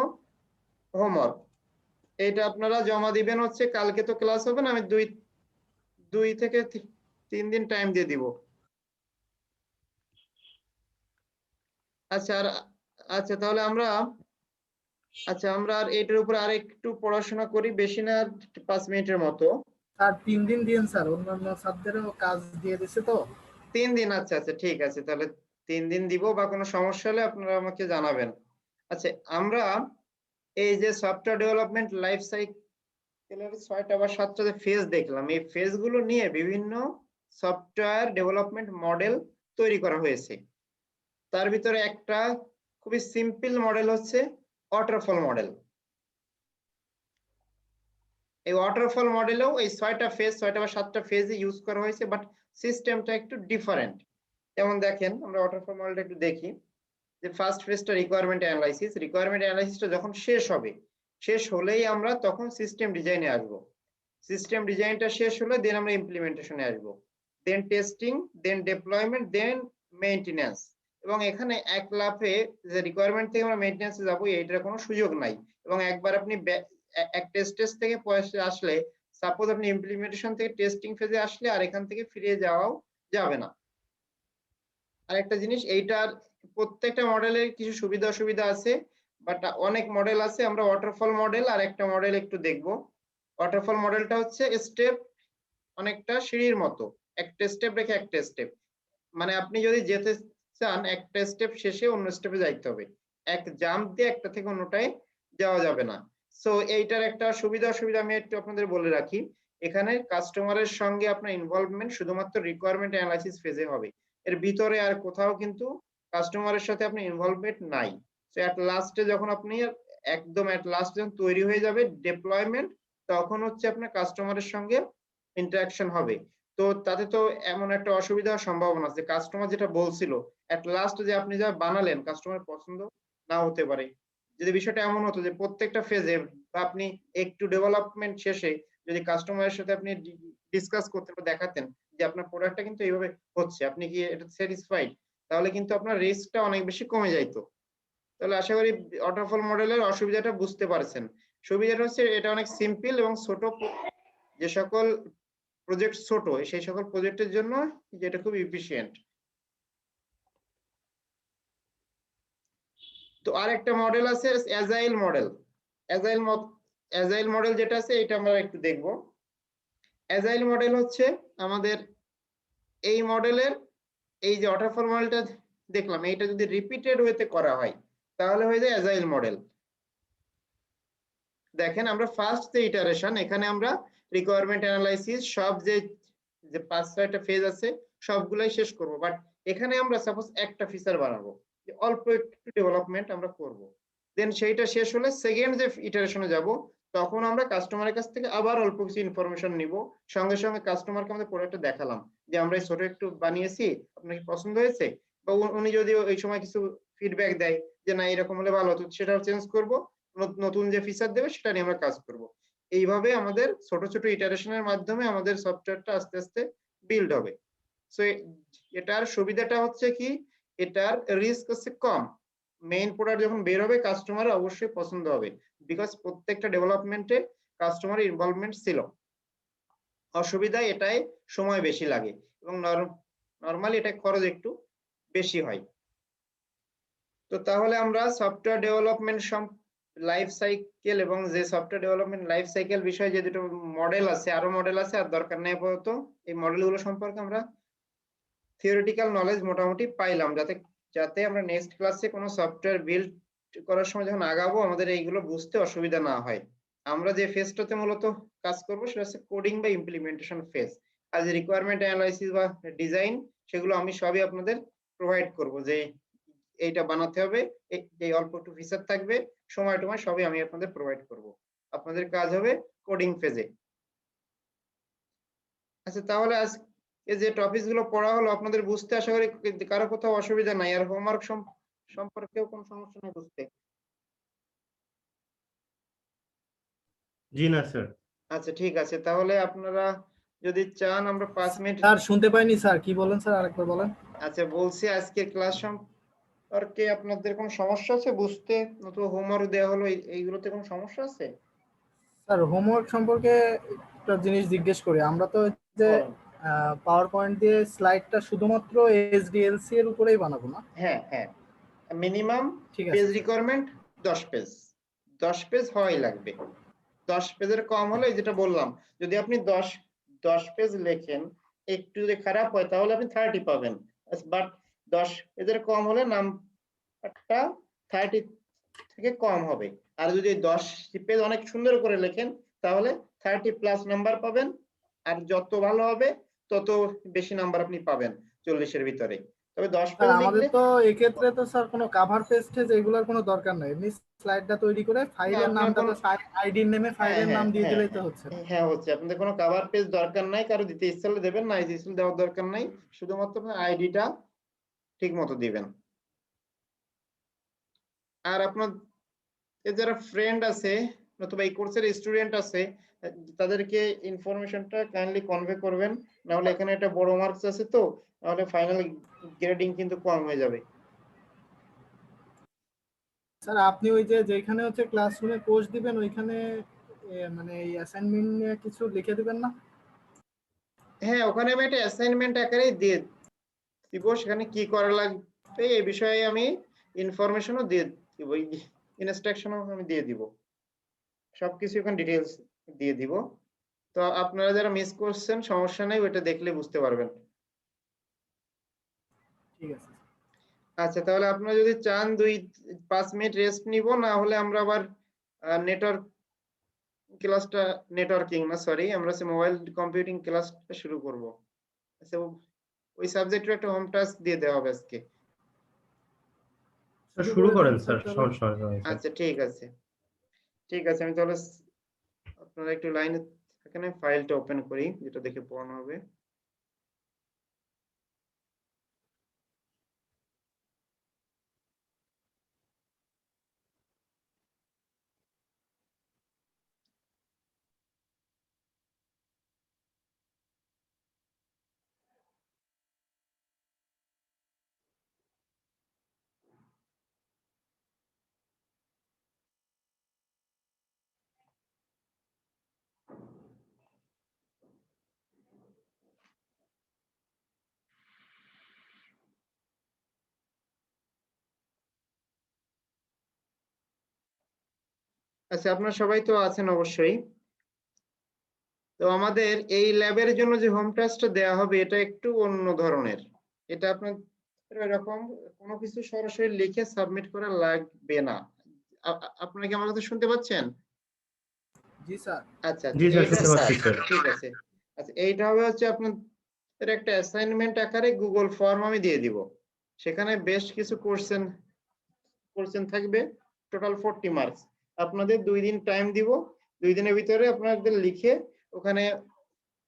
হোমওয়ার্ক। এটা আপনারা জমা দিবেন হচ্ছে, কালকে তো ক্লাস হবে না, আমি 2 থেকে 3 দিন টাইম দিয়ে দিব। আচ্ছা আচ্ছা তাহলে আমরা আর এটার উপর আর একটু পড়াশোনা করি, বেশি না, 5 মিনিটের মতো। স্যার 3 দিন দিন স্যার, অন্যান্য স্যারদেরও কাজ দিয়ে দিছে তো। 3 দিন, আচ্ছা আচ্ছা ঠিক আছে, তাহলে 3 দিন দিব, বা কোনো সমস্যা হলে আপনারা আমাকে জানাবেন। আচ্ছা, আমরা এই যে সফটওয়্যার ডেভেলপমেন্ট লাইফ সাইকেলের 6টা বা 7টা যে ফেজ দেখলাম, এই ফেজগুলো নিয়ে বিভিন্ন সফটওয়্যার ডেভেলপমেন্ট মডেল তৈরি করা হয়েছে। তার ভিতরে একটা খুবই সিম্পল মডেল হচ্ছে ওয়াটারফল মডেল। এই ওয়াটারফল মডেলেও এই 6টা বা 7টা ফেজ ইউজ করা হয়েছে, বাট সিস্টেমটা একটু ডিফারেন্ট। যেমন দেখেন, আমরা ওয়াটারফল মডেলটা একটু দেখি, যে ফার্স্ট ফেজটা রিকোয়ারমেন্ট অ্যানালাইসিসটা যখন শেষ হবে, শেষ হলেই আমরা তখন সিস্টেম ডিজাইনে আসবো। সিস্টেম ডিজাইনটা শেষ হলে দেন আমরা ইমপ্লিমেন্টেশনে আসবো, দেন টেস্টিং, দেন ডেপ্লয়মেন্ট, দেন মেইনটেনেন্স। এবং এখানে এক লাফে যে রিকোয়ারমেন্ট থেকে আমরা মেইনটেনেন্সে যাবো এইটার কোনো সুযোগ নাই। এবং একবার আপনি এক টেস্ট থেকে পয়সা আসলে, সাপোজ আপনি ইমপ্লিমেন্টেশন থেকে টেস্টিং ফেজে আসলে আর এখান থেকে ফিরে যাওয়াও যাবে না। আরেকটা জিনিস, এইটার প্রত্যেকটা মডেলের কিছু সুবিধা অসুবিধা আছে, বাট অনেক মডেল আছে। আমরা ওয়াটারফল মডেল আর একটা মডেল একটু দেখব। ওয়াটারফল মডেলটা হচ্ছে স্টেপ, অনেকটা সিঁড়ির মতো, একটা স্টেপ রেখে একটা স্টেপ, মানে আপনি যদি যেতে চান একটা স্টেপ শেষে অন্য স্টেপে যাইতে হবে, এক জাম্প দিয়ে একটা থেকে অন্যটায় যাওয়া যাবে না। সো এইটার একটা সুবিধা অসুবিধা আমি একটু আপনাদের বলে রাখি। এখানে কাস্টমারের সঙ্গে আপনার ইনভলভমেন্ট শুধুমাত্র রিকোয়ারমেন্ট অ্যানালাইসিস ফেজে হবে, এর ভিতরে আর কোথাও কিন্তু কাস্টমারের সাথে আপনি ইনভলভমেন্ট নাই। সো এট লাস্টে যখন আপনি একদম এট লাস্ট যখন তৈরি হয়ে যাবে ডেপ্লয়মেন্ট, তখন হচ্ছে আপনার কাস্টমারের সঙ্গে ইন্টারাকশন হবে। তো তাতে তো এমন একটা অসুবিধার সম্ভাবনা আছে, কাস্টমার যেটা বলছিল এট লাস্ট যে আপনি যা বানালেন কাস্টমার পছন্দ না হতে পারে। যদি বিষয়টা এমন হতো যে প্রত্যেকটা ফেজে বা আপনি একটু ডেভেলপমেন্ট শেষে যদি কাস্টমারের সাথে আপনি ডিসকাস করতে বা দেখাতেন যে আপনার প্রোডাক্টটা কিন্তু এইভাবে হচ্ছে, আপনি কি এটা স্যাটিসফাইড, তাহলে কিন্তু আপনার রিস্কটা অনেক বেশি কমে যাইতো। তাহলে আশা করি ওয়াটারফল মডেলের অসুবিধাটা বুঝতে পারছেন। সুবিধাটা হচ্ছে এটা অনেক সিম্পল এবং ছোট, যে সকল প্রজেক্ট ছোট সেই সকল প্রজেক্টের জন্য যেটা খুব ইফিশিয়েন্ট। তো আরেকটা মডেল আছে অ্যাজাইল মডেল। অ্যাজাইল মডেল যেটা আছে এটা আমরা একটু দেখব। অ্যাজাইল মডেল হচ্ছে আমাদের এই মডেলের, এই যে ওয়াটারফল মডেলটা দেখলাম, এইটা যদি রিপিটেড ওয়েতে করা হয় তাহলে হয়ে যায় অ্যাজাইল মডেল। দেখেন আমরা ফার্স্ট যে ইটারেশন, এখানে আমরা রিকোয়ারমেন্ট অ্যানালাইসিস সব যে 5-6টা ফেজ আছে সবগুলাই শেষ করব, বাট এখানে আমরা সাপোজ একটা ফিচার বানাবো, যে অল্প একটু ডেভেলপমেন্ট আমরা করব, দেন সেইটা শেষ হলে সেকেন্ড যে ইটারেশনে যাব, তখন আমরা কাস্টমারের কাছ থেকে আবার অল্প কিছু ইনফরমেশন নিব, সঙ্গে সঙ্গে কাস্টমারকে আমাদের প্রোডাক্টটা দেখালাম যে আমরা এই ছোট একটু বানিয়েছি, আপনার কি পছন্দ হয়েছে, বা উনি যদি ওই সময় কিছু ফিডব্যাক দেয় যে না এরকম হলে ভালো হতো, সেটাও চেঞ্জ করব, নতুন যে ফিচার দেবে সেটা নিয়ে আমরা কাজ করব। এইভাবে আমাদের ছোট ছোট ইটারেশনের মাধ্যমে আমাদের সফটওয়্যারটা আস্তে আস্তে বিল্ড হবে। সো এটার সুবিধাটা হচ্ছে কি, এটার রিস্ক হচ্ছে কম, মেইন প্রোডাক্ট যখন বের হবে কাস্টমার অবশ্যই পছন্দ হবে, বিকজ প্রত্যেকটা ডেভেলপমেন্টে কাস্টমারের ইনভলভমেন্ট ছিল। অসুবিধা এটাই সময় বেশি লাগে এবং নরমালি এটা খরচ একটু বেশি হয়। তো তাহলে আমরা সফটওয়্যার ডেভেলপমেন্ট লাইফ সাইকেল এবং যে সফটওয়্যার ডেভেলপমেন্ট লাইফ সাইকেল বিষয়ে যে দুটো মডেল আছে, আরো মডেল আছে আর দরকার নেই আপাতত, এই মডেলগুলো সম্পর্কে আমরা থিওরিটিক্যাল নলেজ মোটামুটি পাইলাম, যাতে আমরা নেক্সট ক্লাসে কোনো সফটওয়্যার বিল্ড করার সময় যখন আগাবো আমাদের এইগুলো বুঝতে অসুবিধা না হয়। আমরা যে ফেজটাতে মূলত কাজ করবো সেটা হচ্ছে কোডিং বা ইমপ্লিমেন্টেশন ফেজ, আর যে রিকোয়ারমেন্ট অ্যানালাইসিস বা ডিজাইন সেগুলো আমি সবই আপনাদের প্রোভাইড করব, যে এইটা বানাতে হবে, এই অল্প একটু ফিচার থাকবে, সময় টময় সবই আমি আপনাদের প্রোভাইড করব, আপনাদের কাজ হবে কোডিং ফেজে। আচ্ছা তাহলে আজকে যে টপিক গুলো পড়া হলো আপনাদের বুঝতে আশা করি কারো কোথাও অসুবিধা নাই, আর হোমওয়ার্ক সম্পর্কেও কোনো সমস্যা নেই বুঝতে? জি না স্যার। আচ্ছা ঠিক আছে, তাহলে আপনারা যদি চান আমরা 5 মিনিট। স্যার শুনতে পাইনি স্যার, কি বলেন স্যার আরেকবার বলেন। আচ্ছা বলছি আজকের ক্লাস সম্পর্কে আপনাদের কোনো সমস্যা আছে বুঝতে, নতুন হোমওয়ার্ক দেওয়া হলো এইগুলোতে কোনো সমস্যা আছে? স্যার হোমওয়ার্ক সম্পর্কে একটা জিনিস জিজ্ঞেস করি, আমরা তো যে পাওয়ার পয়েন্ট দিয়ে স্লাইডটা শুধুমাত্র এসডিএলসি এর উপরেই বানাবো না? হ্যাঁ হ্যাঁ, মিনিমাম ঠিক পেজ আছে রিকোয়ারমেন্ট 10 পেজ হওয়াই লাগবে। 10 পেজের কম হলে যেটা বললাম, যদি আপনি 10 পেজ লেখেন একটু যদি খারাপ হয় তাহলে আপনি 30 পাবেন, বাট 10 পেজের কম হলে নাম্বারটা 30 থেকে কম হবে। আর যদি 10 পেজ অনেক সুন্দর করে লেখেন তাহলে 30+ নাম্বার পাবেন, আর যত ভালো হবে তত বেশি নাম্বার আপনি পাবেন 40-এর ভিতরে। তবে 10 স্যার পেজ আমাদের লিখলে তো এক্ষেত্রে তো স্যার কোনো কভার পেজ টেজ এগুলোর কোনো দরকার নাই, এমনি স্লাইডটা তৈরি করে ফাইলের আপনার নামটা তো কোনো আইডির নেমে ফাইলের নাম দিয়ে দিলেই তো হচ্ছে। হ্যাঁ হচ্ছে, আপনাদের কোনো কভার পেজ দরকার নাই, কারো দিতে ইচ্ছা হলে দেবেন, না ইচ্ছা হলে দেওয়ার দরকার নাই, শুধুমাত্র আপনার আইডিটা ঠিক মতো দিবেন। আর আপনার যারা ফ্রেন্ড আছে অথবা এই কোর্সের স্টুডেন্ট আছে তাদেরকে ইনফরমেশনটা কাইন্ডলি কনভে করবেন, না হলে এখানে একটা বড় মার্কস আছে, তো তাহলে ফাইনাল গ্রেডিং কিন্তু কম হয়ে যাবে। স্যার আপনি ওই যে যেখানে হচ্ছে ক্লাসরুমে পোস্ট দিবেন ওইখানে মানে এই অ্যাসাইনমেন্ট নিয়ে কিছু লিখে দিবেন না? হ্যাঁ ওখানে আমি একটা অ্যাসাইনমেন্ট আকারে দিয়ে দিব, সেখানে কি করা তো এই বিষয়ে আমি ইনফরমেশনও দিয়ে দিব, ইনস্ট্রাকশনও আমি দিয়ে দিব, সবকিছু এখন ডিটেইলস দিয়ে দিব। তো আপনারা যারা মিস করছেন সমস্যা নেই, ওইটা দেখলে বুঝতে পারবেন। ঠিক আছে। আচ্ছা, তাহলে আপনারা যদি চান 2-5 মিনিট রেস্ট নিব, না হলে আমরা আবার নেটওয়ার্ক ক্লাসটা, নেটওয়ার্কিং না সরি, আমরা মোবাইল কম্পিউটিং ক্লাসটা শুরু করব। আচ্ছা, ওই সাবজেক্টের একটা হোম টাস্ক দিয়ে দেওয়া হবে আজকে। স্যার শুরু করেন স্যার, সমস্যা হয় স্যার। আচ্ছা ঠিক আছে, ঠিক আছে, আমি তাহলে আপনারা একটু লাইনে থাকেন, ফাইলটা ওপেন করি যেটা দেখে পড়ানো হবে। আচ্ছা, আপনারা সবাই তো আছেন অবশ্যই। তো আমাদের এই ল্যাবের জন্য যে হোম টাস্কটা দেওয়া হবে এটা একটু অন্য ধরনের। এটা আপনার এরকম কোনো কিছু সরাসরি লিখে সাবমিট করা লাগবে না। আপনারা কি আমার কথা শুনতে পাচ্ছেন? জি স্যার। আচ্ছা জি স্যার, এইটা শুনতে পাচ্ছি স্যার। ঠিক আছে। আচ্ছা, এইটা হবে হচ্ছে আপনাদের একটা অ্যাসাইনমেন্ট আকারে গুগল ফর্ম আমি দিয়ে দিব। সেখানে বেশ কিছু কোশ্চেন থাকবে, টোটাল 40 মার্কস। আপনাদের 2 দিন টাইম দিব, 2 দিনের ভিতরে আপনাদের লিখে ওখানে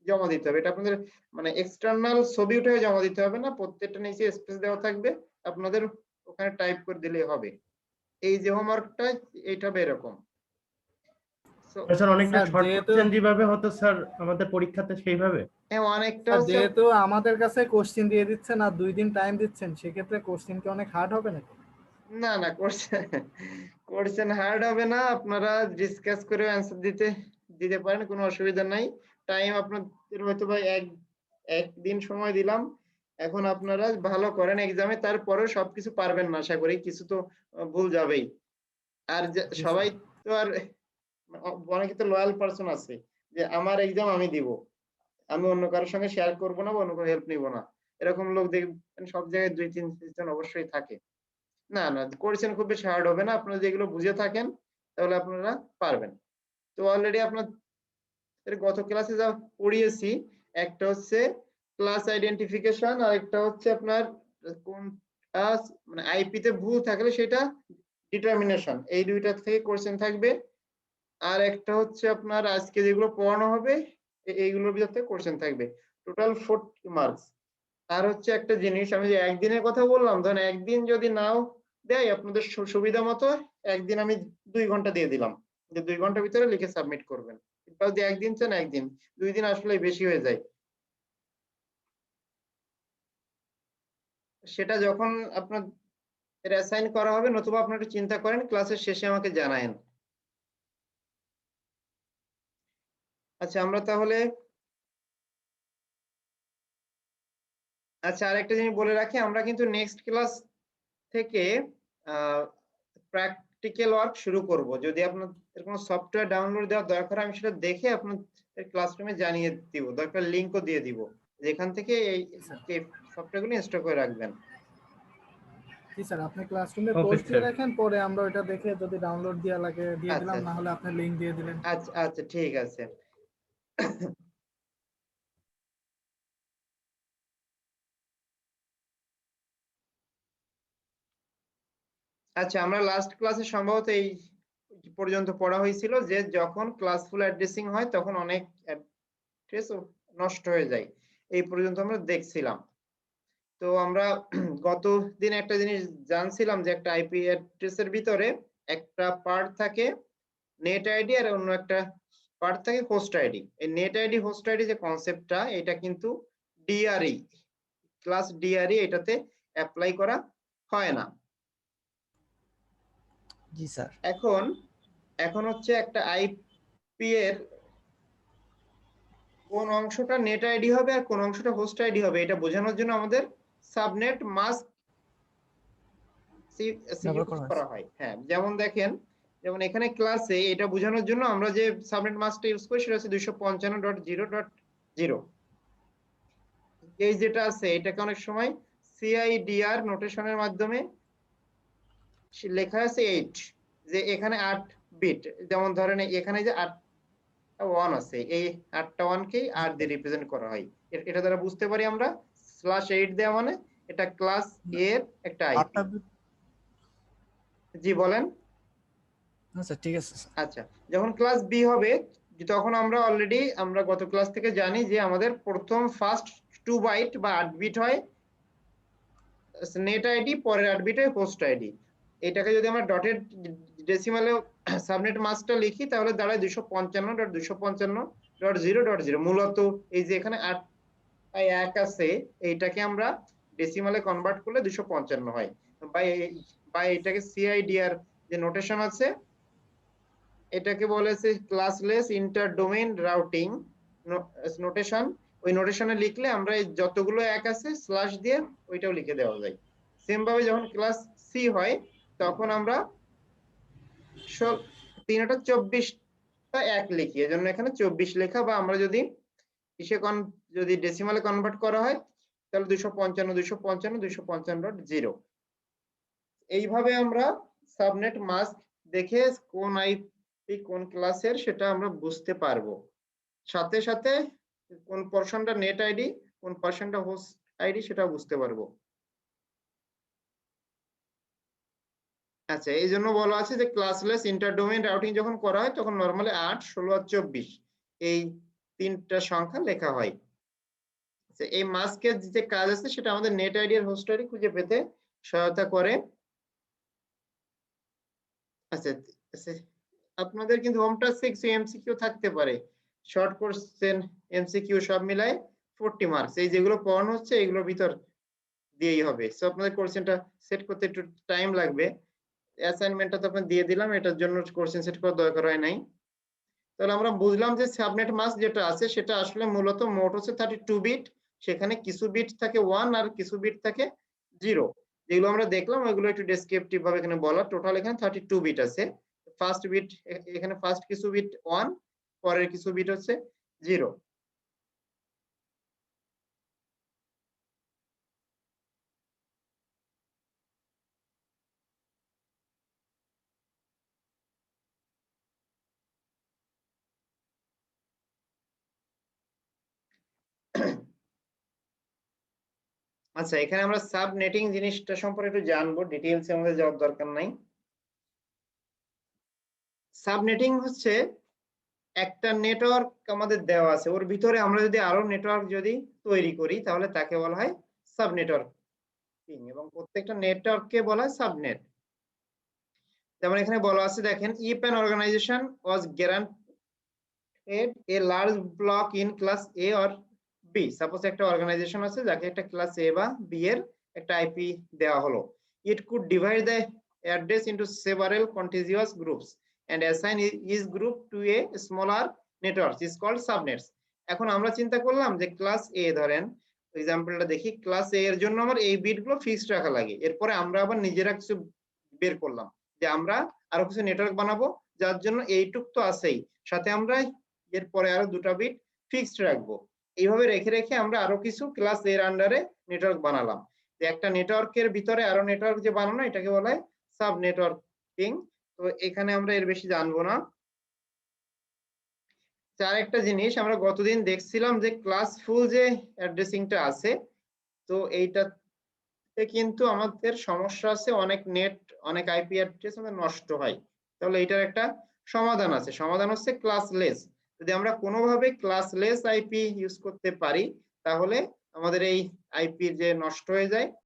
জমা দিতে হবে। এটা আপনাদের মানে এক্সটার্নাল ছবি উঠে জমা দিতে হবে না, প্রত্যেকটা নিচে স্পেস দেওয়া থাকবে, আপনাদের ওখানে টাইপ করে দিলেই হবে। এই যে হোমওয়ার্কটা এইটা হবে এরকম। স্যার অনেকটা স্যার, শর্ট যেহেতু কোশ্চেন যেভাবে হতো স্যার আমাদের পরীক্ষাতে সেইভাবে। হ্যাঁ, অনেকটা স্যার, হচ্ছে যেহেতু আমাদের কাছে কোশ্চিন দিয়ে দিচ্ছেন আর 2 দিন টাইম দিচ্ছেন, সেক্ষেত্রে কোশ্চিন কি অনেক হার্ড হবে নাকি? না না, কোশ্চেন হার্ড হবে না, আপনারা ডিসকাস করে অ্যানসার দিতে পারেন, কোনো অসুবিধা নাই। টাইম আপনাদের হয়তো বা একদিন সময় দিলাম, এখন আপনারা ভালো করেন এক্সামে, তারপরেও সবকিছু পারবেন না আশা করি, কিছু তো ভুল যাবেই। আর জি সবাই স্যার। তো আর অনেকে তো লয়াল পারসন আছে যে আমার এক্সাম আমি দিব, আমি অন্য কারোর সঙ্গে শেয়ার করব না বা অন্য কারো হেল্প নিব না, এরকম লোক দেখবেন সব জায়গায় 2-3 জন অবশ্যই থাকে। না না, কোশ্চেন খুব বেশি হার্ড হবে না, আপনারা যেগুলো বুঝে থাকেন তাহলে আপনারা পারবেন। তো অলরেডি আপনাদের গত ক্লাসে যা পড়িয়েছি, একটা হচ্ছে ক্লাস আইডেন্টিফিকেশন, আর একটা হচ্ছে আপনার কোন মানে আইপি তে ভুল থাকলে সেটা ডিটারমিনেশন, এই দুইটা থেকে কোশ্চেন থাকবে। আর একটা হচ্ছে আপনার আজকে যেগুলো পড়ানো হবে এইগুলোর ভিতর থেকে কোশ্চেন থাকবে, টোটাল 40 মার্কস। আর হচ্ছে একটা জিনিস, আমি যে একদিনের কথা বললাম, ধরেন একদিন যদি নাও দেয় আপনাদের সুবিধা মতো, একদিন আমি 2 ঘন্টা দিয়ে দিলাম, যে 2 ঘন্টার ভিতরে লিখে সাবমিট করবেন। যদি একদিন চান একদিন, 2 দিন আসলে বেশি হয়ে যায়। সেটা যখন আপনার অ্যাসাইন করা হবে, নতুবা আপনারা একটু চিন্তা করেন, ক্লাসের শেষে আমাকে জানায়েন। আচ্ছা, আমরা তাহলে আচ্ছা, আরেকটা জিনিস বলে রাখি, আমরা কিন্তু নেক্সট ক্লাস থেকে প্র্যাকটিক্যাল ওয়ার্ক শুরু করব। যদি আপনাদের কোনো সফটওয়্যার ডাউনলোড দেওয়ার দরকার, আমি সেটা দেখে আপনাদের ক্লাসরুমে জানিয়ে দিব, দরকার লিংকও দিয়ে দিব, যেখান থেকে এই সফটওয়্যারগুলো ইনস্টল করে রাখবেন। জি স্যার, আপনি ক্লাসরুমে ওকে পোস্ট দিয়ে স্যার। রাখেন, পরে আমরা ওটা দেখে যদি ডাউনলোড দেওয়া লাগে দিয়ে দিলাম, আচ্ছা না হলে আপনি লিংক দিয়ে দিলেন। আচ্ছা আচ্ছা, ঠিক আছে। আচ্ছা, আমরা লাস্ট ক্লাসে সম্ভবত এই পর্যন্ত পড়া হয়েছিল যে যখন ক্লাস ফুল অ্যাড্রেসিং হয় তখন অনেক অ্যাড্রেস নষ্ট হয়ে যায়, এই পর্যন্ত আমরা দেখছিলাম। তো আমরা গত দিন একটা জিনিস জানছিলাম যে একটা আইপি অ্যাড্রেসের ভিতরে একটা পার্ট থাকে নেট আইডি আর অন্য একটা পার্ট থাকে হোস্ট আইডি। এই নেট আইডি হোস্ট আইডি যে কনসেপ্টটা, এটা কিন্তু ডিআরই ক্লাস ডিআরই এটাতে অ্যাপ্লাই করা হয় না। জি স্যার। এখন হচ্ছে একটা আইপি এর কোন অংশটা নেট আইডি হবে আর কোন অংশটা হোস্ট আইডি হবে, এটা বোঝানোর জন্য আমাদের সাবনেট মাস্ক ব্যবহার করা করা হয়। হ্যাঁ, যেমন দেখেন, যেমন এখানে ক্লাসে এটা বোঝানোর জন্য আমরা যে সাবনেট মাস্কটা ইউজ করি সেটা হচ্ছে 255.0.0। এই যেটা আছে এটাকে অনেক সময় CIDR নোটেশনের মাধ্যমে লেখা আছে 8, যে এখানে 8 বিট। যেমন ধরেন এখানে যে 8টা 1 আছে, এই 8টা 1 কেই 8 দিয়ে রিপ্রেজেন্ট করা হয়। এটা দ্বারা বুঝতে পারি আমরা /8 দেওয়া মানে এটা ক্লাস A এর একটা আইপি। জি বলেন। আচ্ছা ঠিক আছে। আচ্ছা, যখন ক্লাস বি হবে তখন আমরা অলরেডি আমরা গত ক্লাস থেকে জানি যে আমাদের প্রথম ফার্স্ট 2 বাইট বা 8 বিট হয় নেট আইডি, পরের 8 বিট হয় হোস্ট আইডি। এটাকে যদি আমরা ডটেড ডেসিমালে সাবনেট মাস্কটা লিখি তাহলে দাঁড়ায় 255.255.0.0। মূলত এই যে এখানে 8 আছে এইটাকে আমরা ডেসিমালে কনভার্ট করলে 255 হয়। বা এটাকে সিআইডিআর যে নোটেশন আছে এটাকে বলে classless inter domain routing notation. ওই নোটেশনে লিখলে আমরা এই যতগুলো এক আছে স্ল্যাশ দিয়ে ওইটাও লিখে দেওয়া যায়। সেম ভাবে যখন ক্লাস সি হয় তখন আমরা 3টা এক লিখি, এজন্য এখানে 24 লেখা। বা আমরা যদি যদি ডেসিমালে কনভার্ট করা হয় তাহলে 255.255.0। এইভাবে আমরা সাবনেট মাস্ক দেখে কোন আইপি কোন ক্লাসের সেটা আমরা বুঝতে পারবো। সাথে সাথে কোন পোরশনটা নেট আইডি কোন পোরশনটা হোস্ট আইডি সেটা বুঝতে পারবো। আচ্ছা, এই জন্য বলা আছে যে ক্লাসলেস ইন্টারডোমেইন রাউটিং যখন করা হয় তখন নরমালি 8, 16 আর 24 এই 3টা সংখ্যা লেখা হয়। আচ্ছা, এই মাস্কের যে কাজ আছে সেটা আমাদের নেট আইডি আর হোস্ট আইডি খুঁজে পেতে সহায়তা করে। আচ্ছা, আপনাদের কিন্তু হোম টাস্ক 6 এমসিকিউ থাকতে পারে। শর্ট কোশ্চেন এমসিকিউ সব মিলায় 40 মার্কস। এই যেগুলো পড়ানো হচ্ছে এগুলোর ভিতর দিয়েই হবে। সো আপনাদের কোশ্চেনটা সেট করতে একটু টাইম লাগবে। অ্যাসাইনমেন্টটা তো আপনাদের দিয়ে দিলাম, এটার জন্য কোশ্চেন সেট করার দরকার হয় নাই। তাহলে আমরা বুঝলাম যে সাবনেট মাস্ক যেটা আছে সেটা আসলে মূলত মোট হচ্ছে 32 বিট। সেখানে কিছু বিট থাকে 1 আর কিছু বিট থাকে 0। যেগুলো আমরা দেখলাম ওইগুলো একটু ডেসক্রিপটিভ ভাবে এখানে বলা। টোটাল এখানে 32 বিট আছে। ফার্স্ট বিট এখানে ফার্স্ট কিছু বিট 1, পরের কিছু বিট হচ্ছে 0। আচ্ছা, এখানে আমরা সাবনেটিং জিনিসটা সম্পর্কে একটু জানবো, ডিটেইলস এর মধ্যে যাওয়ার দরকার নাই। সাবনেটিং হচ্ছে একটা নেটওয়ার্ক আমাদের দেওয়া আছে, ওর ভিতরে আমরা যদি আরো নেটওয়ার্ক যদি তৈরি করি তাহলে তাকে বলা হয় সাবনেটওয়ার্কিং, এবং প্রত্যেকটা নেটওয়ার্ককে বলা হয় সাবনেট। যেমন এখানে বলা আছে দেখেন, if an organisation was guaranteed a large block in class A or B. Suppose একটা অর্গানাইজেশন আছে যাকে একটা ক্লাস এ বা বি এর একটা আইপি দেওয়া হলো। It could divide the address into several contiguous groups and assign each group to a smaller network is called subnets. এখন আমরা চিন্তা করলাম যে ক্লাস এ, ধরেন এক্সাম্পলটা দেখি, ক্লাস এ এর জন্য আমার এই বিটগুলো ফিক্সড রাখা লাগে। এরপরে আমরা আবার নিজেরা কিছু বের করলাম যে আমরা আরো কিছু নেটওয়ার্ক বানাবো, যার জন্য এইটুক তো আছেই, সাথে আমরা এরপরে আরো 2টা বিট ফিক্সড রাখবো। এইভাবে রেখে রেখে আমরা আরো কিছু ক্লাস এর আন্ডারে নেটওয়ার্ক বানালাম। একটা নেটওয়ার্কের ভিতরে আরো নেটওয়ার্ক যে বানানো এটাকে বলা হয় সাব নেটওয়ার্কিং। তো এখানে আমরা এর বেশি জানবো না। চার একটা জিনিস আমরা গতদিন দেখছিলাম যে ক্লাস ফুল যে অ্যাড্রেসিংটা আছে, তো এইটাতে কিন্তু আমাদের সমস্যা আছে, অনেক নেট অনেক আইপি অ্যাড্রেস আমাদের নষ্ট হয়। তাহলে এটার একটা সমাধান আছে, সমাধান হচ্ছে ক্লাসলেস। যদি আমরা কোনোভাবে ক্লাসলেস আইপি ইউজ করতে পারি তাহলে আমাদের এই আইপি যে নষ্ট হয়ে যায়